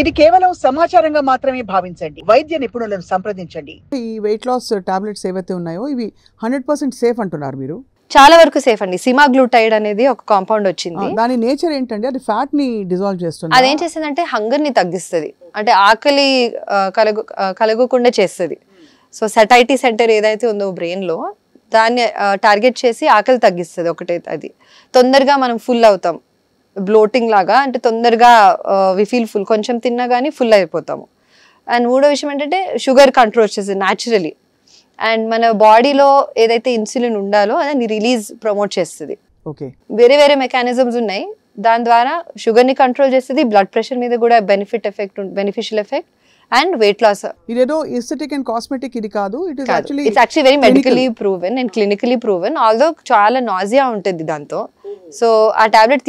ఇది కేవలం సమాచారంగా మాత్రమే భావించండి. వైద్య నిపుణులను సంప్రదించండి. ఈ వెయిట్ లాస్ టాబ్లెట్స్ ఏవైతే ఉన్నాయో ఇవి 100% సేఫ్ అంటున్నారు మీరు? చాలా వరకు సేఫ్ అండి. సిమాగ్లూటైడ్ అనేది ఒక కాంపౌండ్ వచ్చింది. దాని నేచర్ ఏంటండి? అది ఫ్యాట్ ని డిజాల్వ్ చేస్తుంది. అదేం చేస్తుందంటే హంగర్ ని తగ్గిస్తుంది, అంటే ఆకలి కలగకుండా చేస్తుంది. సో సటైటీ సెంటర్ ఏదైతే ఉందో బ్రెయిన్ లో దాన్ని టార్గెట్ చేసి ఆకలి తగ్గిస్తుంది. ఒకటే అది తొందరగా మనం ఫుల్ అవుతాం, బ్లోటింగ్ లాగా, అంటే తొందరగా వి ఫీల్ ఫుల్, కొంచెం తిన్నా కానీ ఫుల్ అయిపోతాము. అండ్ మూడో విషయం ఏంటంటే షుగర్ కంట్రోల్ చేస్తుంది న్యాచురలీ. అండ్ మన బాడీలో ఏదైతే ఇన్సులిన్ ఉండాలో అదని రిలీజ్ ప్రమోట్ చేస్తుంది. వేరే వేరే మెకానిజమ్స్ ఉన్నాయి, దాని ద్వారా షుగర్ ని కంట్రోల్ చేస్తుంది, బ్లడ్ ప్రెషర్ మీద కూడా beneficial effect and weight loss. ఇదేదో ఎస్థెటిక్ అండ్ కాస్మెటిక్ ఇది కాదు, it's actually very medically proven and clinically proven. Although చాలా నాజియా ఉంటుంది దాంతో. సో ఆ టాబ్లెట్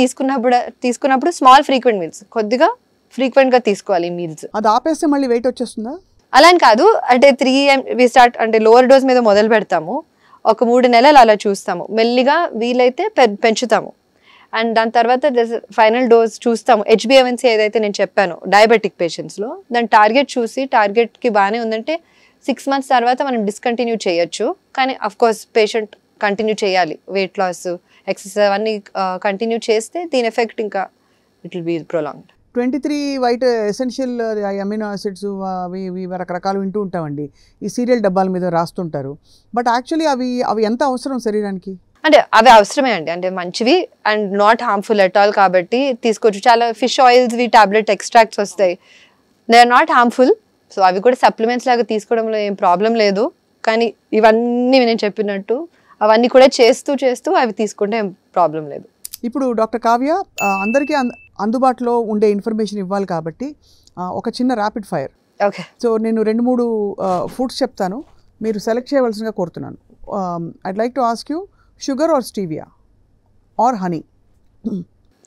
తీసుకున్నప్పుడు స్మాల్ ఫ్రీక్వెంట్ మీల్స్, కొద్దిగా ఫ్రీక్వెంట్ గా తీసుకోవాలి మీల్స్. అది ఆపేస్తే మళ్ళీ వెయిట్ వచ్చేస్తుందా? అలా అని కాదు, అంటే 3 స్టార్ట్ అంటే లోవర్ డోస్ మీద మొదలు పెడతాము, ఒక 3 నెలలు అలా చూస్తాము, మెల్లిగా వీలైతే పెంచుతాము. అండ్ దాని తర్వాత ఫైనల్ డోస్ చూస్తాము. HbA1c ఏదైతే నేను చెప్పాను డయాబెటిక్ పేషెంట్స్లో, దాని టార్గెట్ చూసి టార్గెట్కి బాగానే ఉందంటే 6 months తర్వాత మనం డిస్కంటిన్యూ చేయొచ్చు. కానీ అఫ్కోర్స్ పేషెంట్ కంటిన్యూ చేయాలి. వెయిట్ లాస్, ఎక్సర్సైజ్ అవన్నీ కంటిన్యూ చేస్తే దీని ఎఫెక్ట్ ఇంకా it will be prolonged. 23 white essential amino acids అవి రకరకాలు వింటూ ఉంటామండి, ఈ సీరియల్ డబ్బాల మీద రాస్తుంటారు. బట్ యాక్చువల్లీ అవి ఎంత అవసరం శరీరానికి? అంటే అవి అవసరమే అండి, అంటే మంచివి and not harmful at all, కాబట్టి తీసుకోవచ్చు. చాలా ఫిష్ ఆయిల్స్ టాబ్లెట్ ఎక్స్ట్రాక్ట్స్ వస్తాయి, they are not harmful. So అవి కూడా సప్లిమెంట్స్ లాగా తీసుకోవడంలో ఏం ప్రాబ్లం లేదు. కానీ ఇవన్నీ నేను చెప్పినట్టు అవన్నీ కూడా చేస్తూ అవి తీసుకుంటే ఏం ప్రాబ్లం లేదు. ఇప్పుడు డాక్టర్ కావ్య, అందరికీ అందుబాటులో ఉండే ఇన్ఫర్మేషన్ ఇవ్వాలి కాబట్టి ఒక చిన్న ర్యాపిడ్ ఫైర్. ఓకే. సో నేను 2-3 ఫుడ్స్ చెప్తాను, మీరు సెలెక్ట్ చేయవలసిందిగా కోరుతున్నాను. I'd like to ask you, sugar or stevia or honey?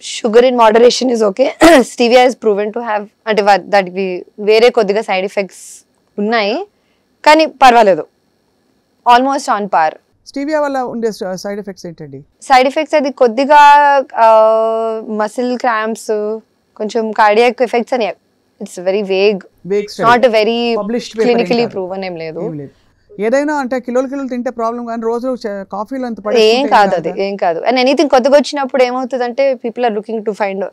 Sugar in moderation is okay. Stevia is proven to have, అంటే దానికి వేరే కొద్దిగా సైడ్ ఎఫెక్ట్స్ ఉన్నాయి, కానీ పర్వాలేదు, ఆల్మోస్ట్ ఆన్ పార్. స్టీవియా వల్ల ఉండే సైడ్ ఎఫెక్ట్స్ ఏంటండి? సైడ్ ఎఫెక్ట్స్ అది కొద్దిగా మసిల్ క్రాంప్స్, కొంచెం కార్డియాక్ ఎఫెక్ట్స్ అని. It's very vague, not very clinically proven ఏం లేదు. ఏదైనా అంటే కిలోలు తింటే ప్రాబ్లం, కానీ రోజు కాఫీలో అంత ఏం కాదు, అది ఏం కాదు. అండ్ ఎనీథింగ్ కొత్తగా వచ్చినప్పుడు ఏమవుతుంది అంటే people are looking to find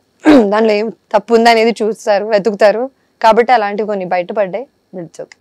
దానిలో ఏం తప్పు ఉందా అనేది చూస్తారు, వెతుకుతారు, కాబట్టి అలాంటివి కొన్ని బయటపడ్డాయి. It's okay.